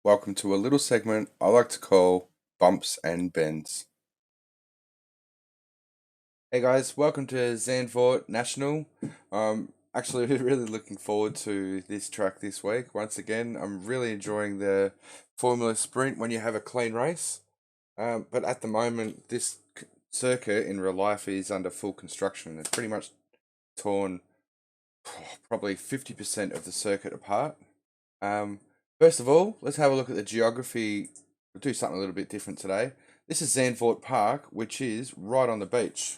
Welcome to a little segment I like to call Bumps and Bends. Hey guys, welcome to Zandvoort National. Actually really looking forward to this track this week. Once again, I'm really enjoying the Formula Sprint when you have a clean race. But at the moment, this circuit in real life is under full construction. It's pretty much torn probably 50% of the circuit apart. Um, First of all, let's have a look at the geography. We'll do something a little bit different today. This is Zandvoort Park, which is right on the beach,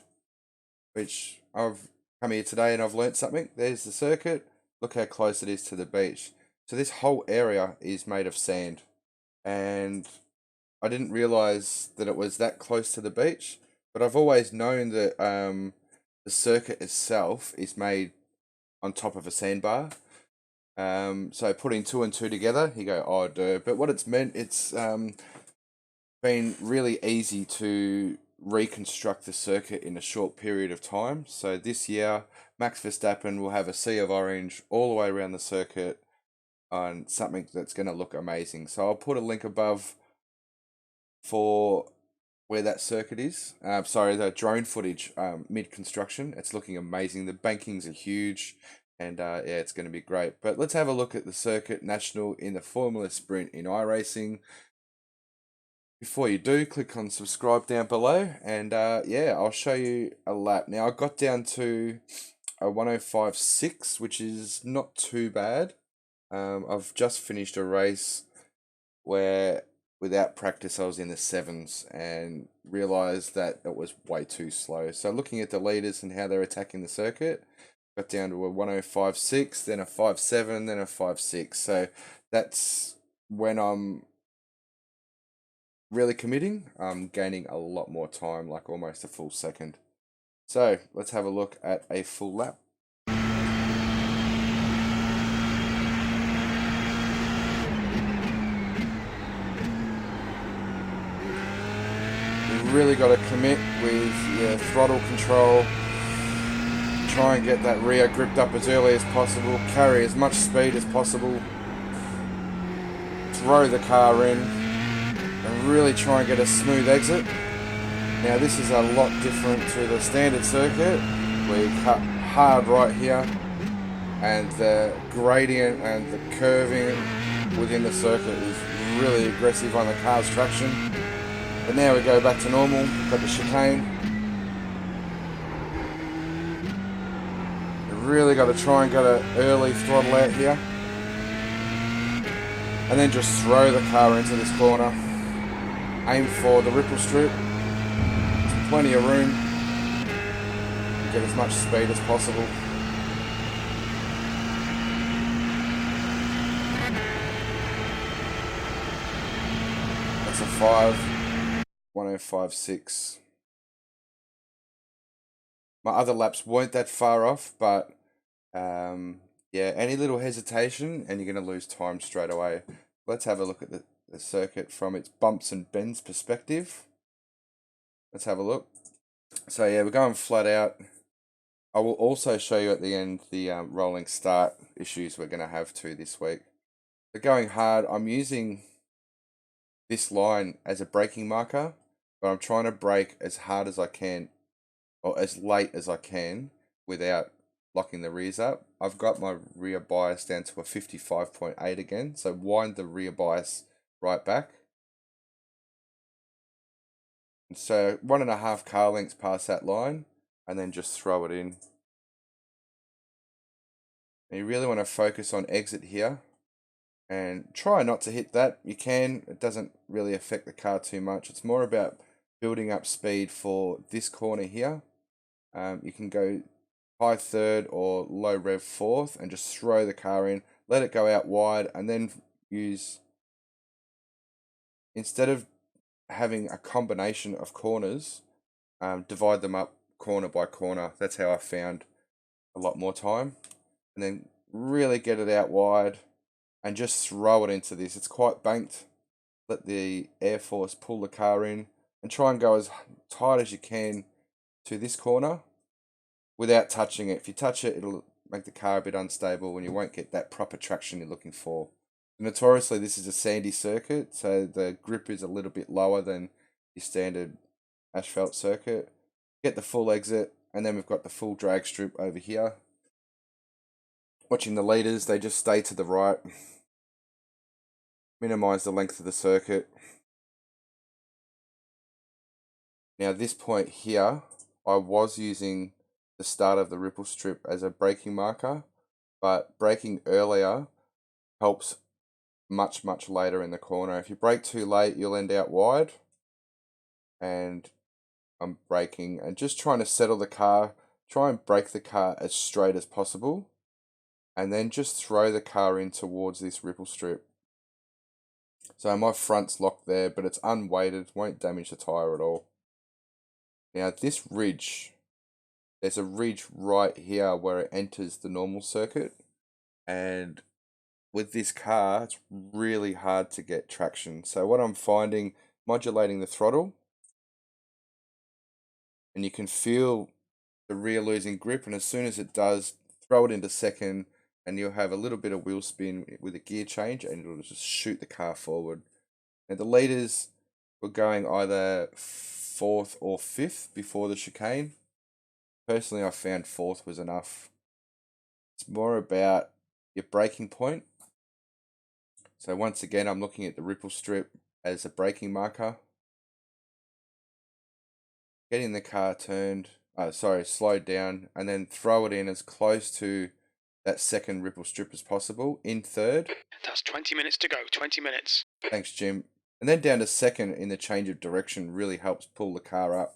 which I've come here today and I've learnt something. There's the circuit. Look how close it is to the beach. So this whole area is made of sand, and I didn't realize that it was that close to the beach, but I've always known that the circuit itself is made on top of a sandbar. So putting two and two together, you go, oh, duh. But what it's meant, it's been really easy to reconstruct the circuit in a short period of time. So this year, Max Verstappen will have a sea of orange all the way around the circuit on something that's going to look amazing. So I'll put a link above for where that circuit is. Sorry, the drone footage mid-construction. It's looking amazing. The bankings are huge. And yeah, it's going to be great. But let's have a look at the Circuit National in the Formula Sprint in iRacing. Before you do, click on subscribe down below. And yeah, I'll show you a lap. Now, I got down to a 105.6, which is not too bad. I've just finished a race where without practice I was in the sevens and realized that it was way too slow. So looking at the leaders and how they're attacking the circuit, got down to a 105.6, then a 5.7, then a 5.6. So that's when I'm really committing. I'm gaining a lot more time, like almost a full second. So let's have a look at a full lap. You really got to commit with your throttle control. Try and get that rear gripped up as early as possible, carry as much speed as possible, throw the car in, and really try and get a smooth exit. Now this is a lot different to the standard circuit, where you cut hard right here, and the gradient and the curving within the circuit is really aggressive on the car's traction. But now we go back to normal, got the chicane. Really got to try and get an early throttle out here, and then just throw the car into this corner. Aim for the ripple strip. There's plenty of room. Get as much speed as possible. That's a 105.6. My other laps weren't that far off, but yeah, any little hesitation and you're going to lose time straight away. Let's have a look at the circuit from its bumps and bends perspective. Let's have a look. So yeah, we're going flat out. I will also show you at the end the rolling start issues we're going to have too this week. But going hard, I'm using this line as a braking marker, but I'm trying to brake as hard as I can, or as late as I can, without locking the rears up. I've got my rear bias down to a 55.8 again, so wind the rear bias right back. And so 1.5 car lengths past that line, and then just throw it in. And you really want to focus on exit here, and try not to hit that. You can, it doesn't really affect the car too much. It's more about building up speed for this corner here. You can go high third or low rev fourth and just throw the car in, let it go out wide, and then use, instead of having a combination of corners, divide them up corner by corner. That's how I found a lot more time. And then really get it out wide and just throw it into this. It's quite banked. Let the air force pull the car in and try and go as tight as you can to this corner. without touching it. If you touch it, it'll make the car a bit unstable and you won't get that proper traction you're looking for. Notoriously, this is a sandy circuit, so the grip is a little bit lower than your standard asphalt circuit. Get the full exit, and then we've got the full drag strip over here. Watching the leaders, they just stay to the right. Minimize the length of the circuit. Now this point here, I was using the start of the ripple strip as a braking marker, but braking earlier helps much later in the corner. If you brake too late, you'll end out wide. And I'm braking and just trying to settle the car, try and brake the car as straight as possible, and then just throw the car in towards this ripple strip. So my front's locked there, but it's unweighted, won't damage the tyre at all. Now this ridge, there's a ridge right here where it enters the normal circuit, and with this car, it's really hard to get traction. So what I'm finding, modulating the throttle, and you can feel the rear losing grip, and as soon as it does, throw it into second, and you'll have a little bit of wheel spin with a gear change, and it'll just shoot the car forward. And the leaders were going either fourth or fifth before the chicane. Personally, I found fourth was enough. It's more about your braking point. So once again, I'm looking at the ripple strip as a braking marker. Getting the car slowed down, and then throw it in as close to that second ripple strip as possible in third. That's 20 minutes to go, 20 minutes. Thanks, Jim. And then down to second in the change of direction really helps pull the car up.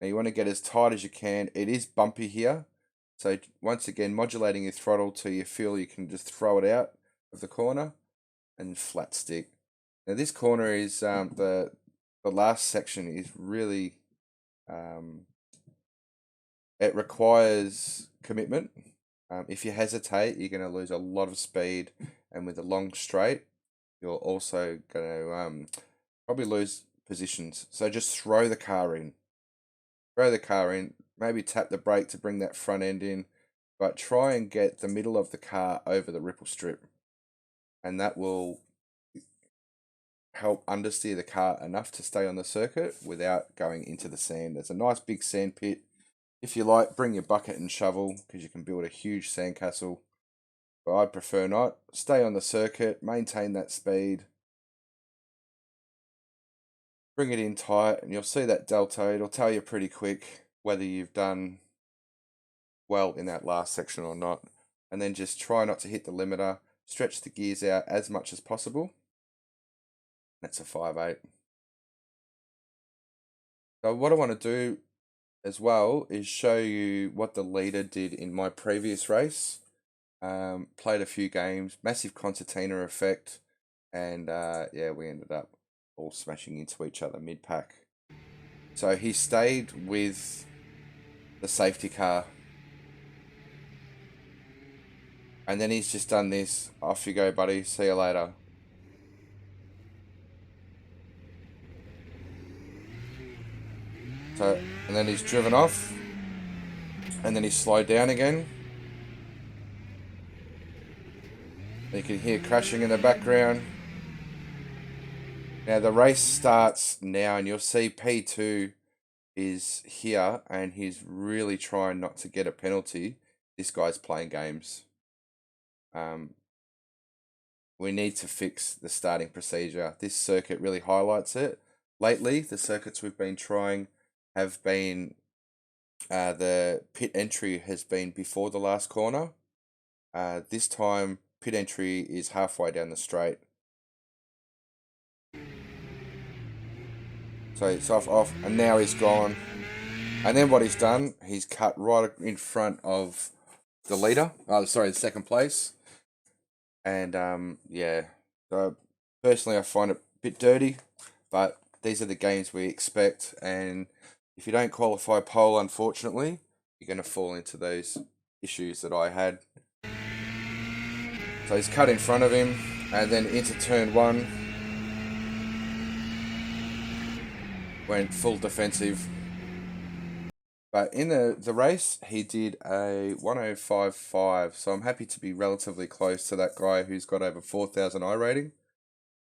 Now you want to get as tight as you can. It is bumpy here. So once again, modulating your throttle till you feel you can just throw it out of the corner and flat stick. Now this corner is, the last section is really, it requires commitment. If you hesitate, you're going to lose a lot of speed, and with a long straight, you're also going to probably lose positions. So just throw the car in. Throw the car in, maybe tap the brake to bring that front end in, but try and get the middle of the car over the ripple strip. And that will help understeer the car enough to stay on the circuit without going into the sand. There's a nice big sand pit. If you like, bring your bucket and shovel, because you can build a huge sandcastle. But I'd prefer not. Stay on the circuit, maintain that speed. Bring it in tight, and you'll see that delta. It'll tell you pretty quick whether you've done well in that last section or not. And then just try not to hit the limiter. Stretch the gears out as much as possible. That's a 5/8. So what I want to do as well is show you what the leader did in my previous race. Played a few games, massive concertina effect, and yeah, we ended up all smashing into each other mid-pack. So he stayed with the safety car, and then he's just done this. Off you go, buddy, see you later. So, and then he's driven off, and then he's slowed down again. You can hear crashing in the background. Now the race starts now, and you'll see P2 is here, and he's really trying not to get a penalty. This guy's playing games. We need to fix the starting procedure. This circuit really highlights it. Lately, the circuits we've been trying have been, the pit entry has been before the last corner. This time, pit entry is halfway down the straight. So it's off, and now he's gone. And then what he's done, he's cut right in front of the leader. Oh, sorry, the second place. And yeah, so personally I find it a bit dirty, but these are the games we expect. And if you don't qualify pole, unfortunately, you're going to fall into those issues that I had. So he's cut in front of him, and then into turn one, went full defensive. But in the race, he did a 1:05.5. So I'm happy to be relatively close to that guy who's got over 4,000 I rating.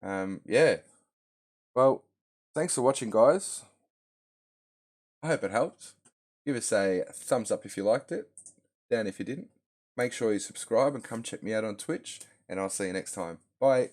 Yeah. Well, thanks for watching, guys. I hope it helped. Give us a thumbs up if you liked it, down if you didn't. Make sure you subscribe and come check me out on Twitch, and I'll see you next time. Bye.